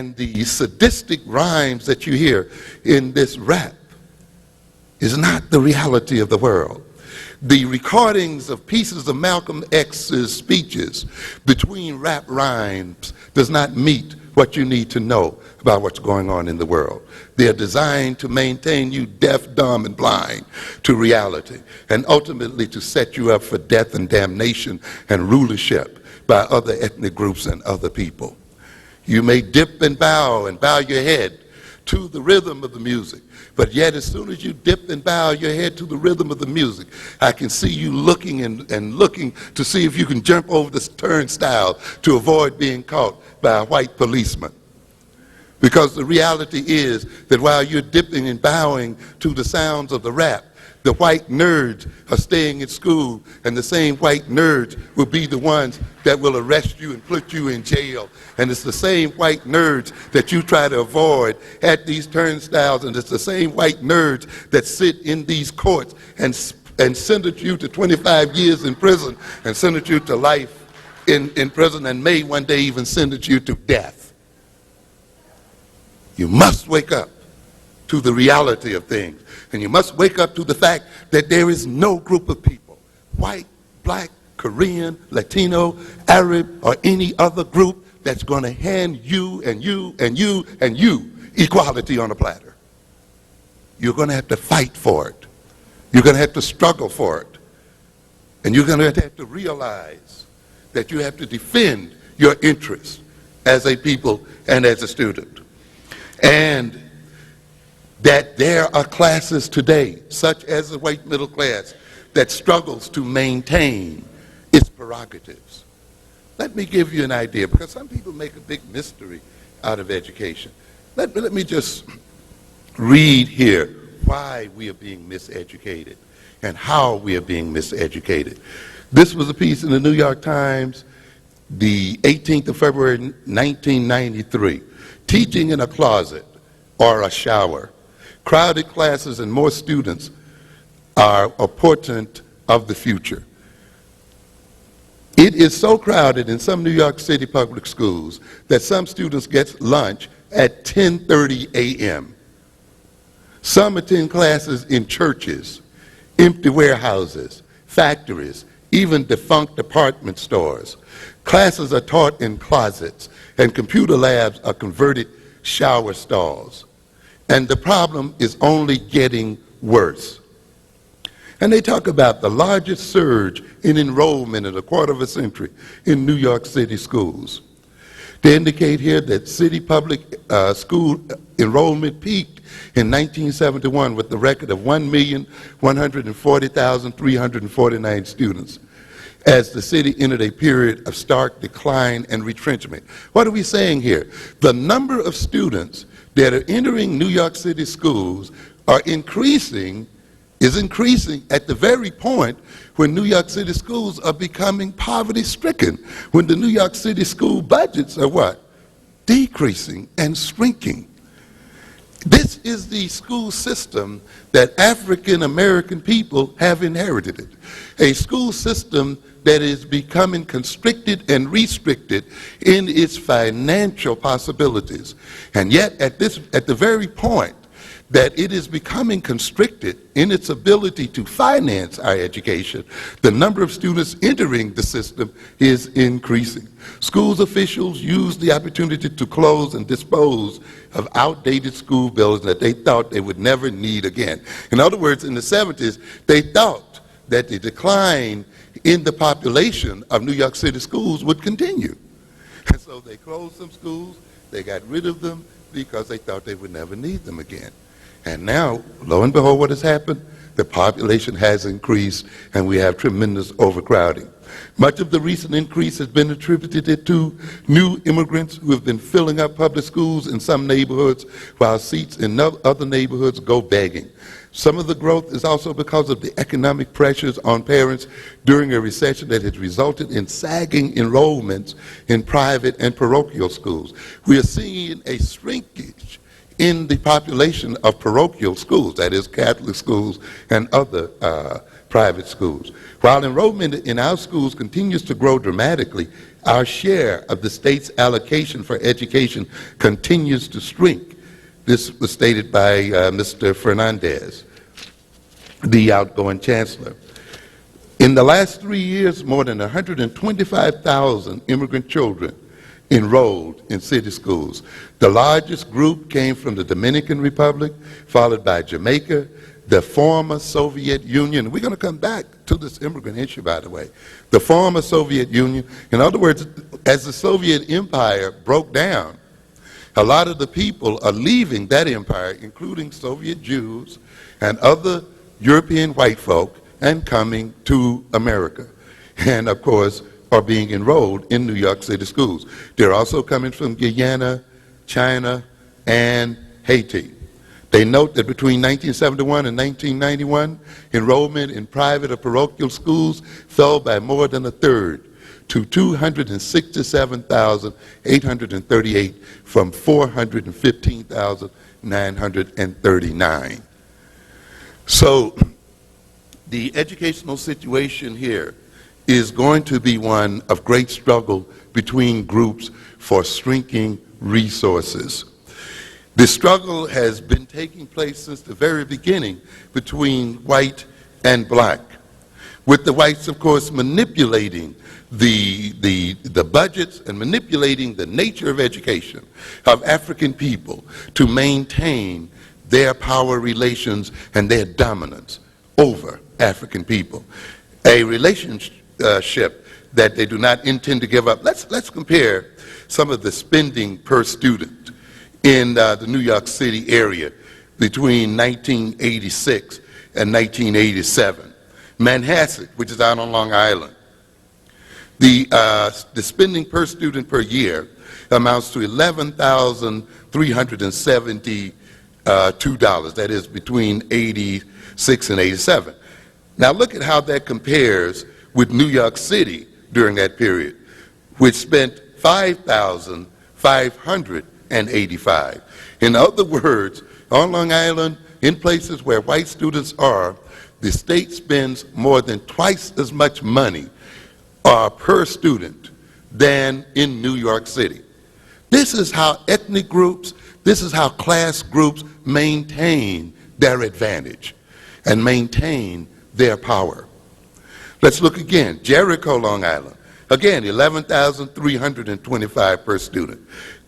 And the sadistic rhymes that you hear in this rap is not the reality of the world. The recordings of pieces of Malcolm X's speeches between rap rhymes does not meet what you need to know about what's going on in the world. They are designed to maintain you deaf, dumb, and blind to reality, and ultimately to set you up for death and damnation and rulership by other ethnic groups and other people. You may dip and bow your head to the rhythm of the music, but yet as soon as you dip and bow your head to the rhythm of the music, I can see you looking and looking to see if you can jump over the turnstile to avoid being caught by a white policeman. Because the reality is that while you're dipping and bowing to the sounds of the rap, the white nerds are staying in school, and the same white nerds will be the ones that will arrest you and put you in jail. And it's the same white nerds that you try to avoid at these turnstiles, and it's the same white nerds that sit in these courts and sentence you to 25 years in prison and sentence you to life in prison, and may one day even sentence you to death. You must wake up to the reality of things. And you must wake up to the fact that there is no group of people, white, black, Korean, Latino, Arab, or any other group that's going to hand you and you and you and you equality on a platter. You're going to have to fight for it. You're going to have to struggle for it. And you're going to have to realize that you have to defend your interests as a people and as a student. And that there are classes today, such as the white middle class, that struggles to maintain its prerogatives. Let me give you an idea, because some people make a big mystery out of education. Let me just read here why we are being miseducated and how we are being miseducated. This was a piece in the New York Times, the 18th of February, 1993. Teaching in a closet or a shower. Crowded classes and more students are a portent of the future. It is so crowded in some New York City public schools that some students get lunch at 10:30 a.m. Some attend classes in churches, empty warehouses, factories, even defunct department stores. Classes are taught in closets, and computer labs are converted shower stalls. And the problem is only getting worse. And they talk about the largest surge in enrollment in a quarter of a century in New York City schools. They indicate here that city public school enrollment peaked in 1971 with the record of 1,140,349 students, as the city entered a period of stark decline and retrenchment. What are we saying here? The number of students that are entering New York City schools is increasing at the very point when New York City schools are becoming poverty-stricken, when the New York City school budgets are what? Decreasing and shrinking. This is the school system that African American people have inherited. A school system that is becoming constricted and restricted in its financial possibilities. And yet at the very point that it is becoming constricted in its ability to finance our education, the number of students entering the system is increasing. Schools officials use the opportunity to close and dispose of outdated school buildings that they thought they would never need again. In other words, in the 70s, they thought that the decline in the population of New York City schools would continue. And so they closed some schools, they got rid of them because they thought they would never need them again. And now, lo and behold, what has happened? The population has increased and we have tremendous overcrowding. Much of the recent increase has been attributed to new immigrants who have been filling up public schools in some neighborhoods while seats in other neighborhoods go begging. Some of the growth is also because of the economic pressures on parents during a recession that has resulted in sagging enrollments in private and parochial schools. We are seeing a shrinkage in the population of parochial schools, that is Catholic schools and other private schools. While enrollment in our schools continues to grow dramatically, our share of the state's allocation for education continues to shrink. This was stated by Mr. Fernandez, the outgoing chancellor. In the last 3 years, more than 125,000 immigrant children enrolled in city schools. The largest group came from the Dominican Republic, followed by Jamaica, the former Soviet Union. We're going to come back to this immigrant issue, by the way. The former Soviet Union. In other words, as the Soviet Empire broke down, a lot of the people are leaving that empire, including Soviet Jews and other European white folk, and coming to America. And of course, are being enrolled in New York City schools. They're also coming from Guyana, China, and Haiti. They note that between 1971 and 1991, enrollment in private or parochial schools fell by more than a third to 267,838 from 415,939. So the educational situation here is going to be one of great struggle between groups for shrinking resources. The struggle has been taking place since the very beginning between white and black, with the whites, of course, manipulating the budgets and manipulating the nature of education of African people to maintain their power relations and their dominance over African people. A relationship that they do not intend to give up. Let's compare some of the spending per student in the New York City area between 1986 and 1987. Manhasset, which is out on Long Island, the spending per student per year amounts to $11,372. That is between 86 and 87. Now look at how that compares with New York City during that period, which spent $5,585. In other words, on Long Island, in places where white students are, the state spends more than twice as much money per student than in New York City. This is how ethnic groups, this is how class groups maintain their advantage and maintain their power. Let's look again. Jericho, Long Island. Again, $11,325 per student.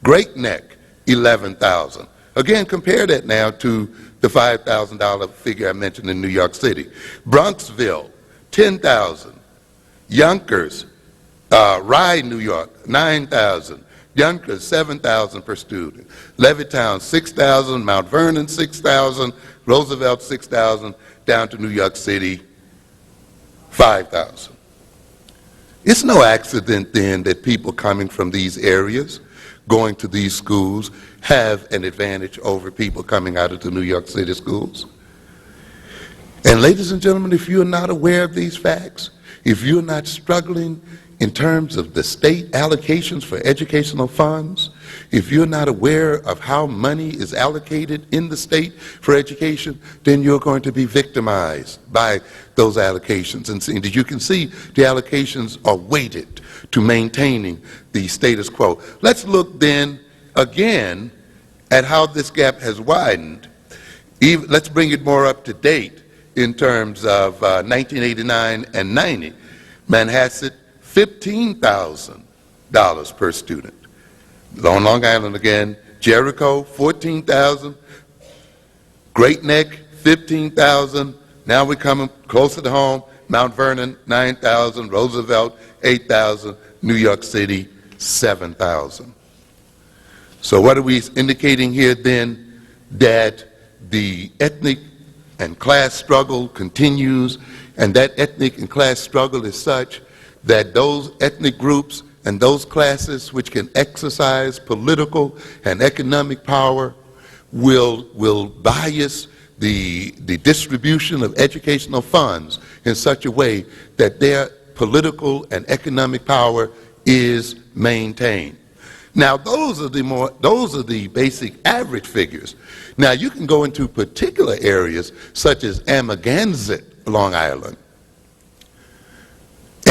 Great Neck, $11,000. Again, compare that now to the $5,000 figure I mentioned in New York City. Bronxville, $10,000. Yonkers, Rye, New York, $9,000. Yonkers, $7,000 per student. Levittown, $6,000. Mount Vernon, $6,000. Roosevelt, $6,000. Down to New York City, $5,000. It's no accident then that people coming from these areas, going to these schools, have an advantage over people coming out of the New York City schools. And ladies and gentlemen, if you're not aware of these facts, if you're not struggling in terms of the state allocations for educational funds, if you're not aware of how money is allocated in the state for education, then you're going to be victimized by those allocations. And as you can see, the allocations are weighted to maintaining the status quo. Let's look then again at how this gap has widened. Let's bring it more up to date in terms of 1989 and 90. Manhasset, $15,000 per student. On Long Island again, Jericho, $14,000. Great Neck, $15,000. Now we're coming closer to home. Mount Vernon, $9,000. Roosevelt, $8,000. New York City, $7,000. So what are we indicating here then? That the ethnic and class struggle continues, and that ethnic and class struggle is such that those ethnic groups and those classes which can exercise political and economic power will bias the distribution of educational funds in such a way that their political and economic power is maintained. Now those are the basic average figures. Now you can go into particular areas such as Amagansett, Long Island,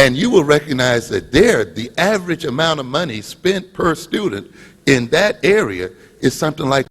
And you will recognize that there, the average amount of money spent per student in that area is something like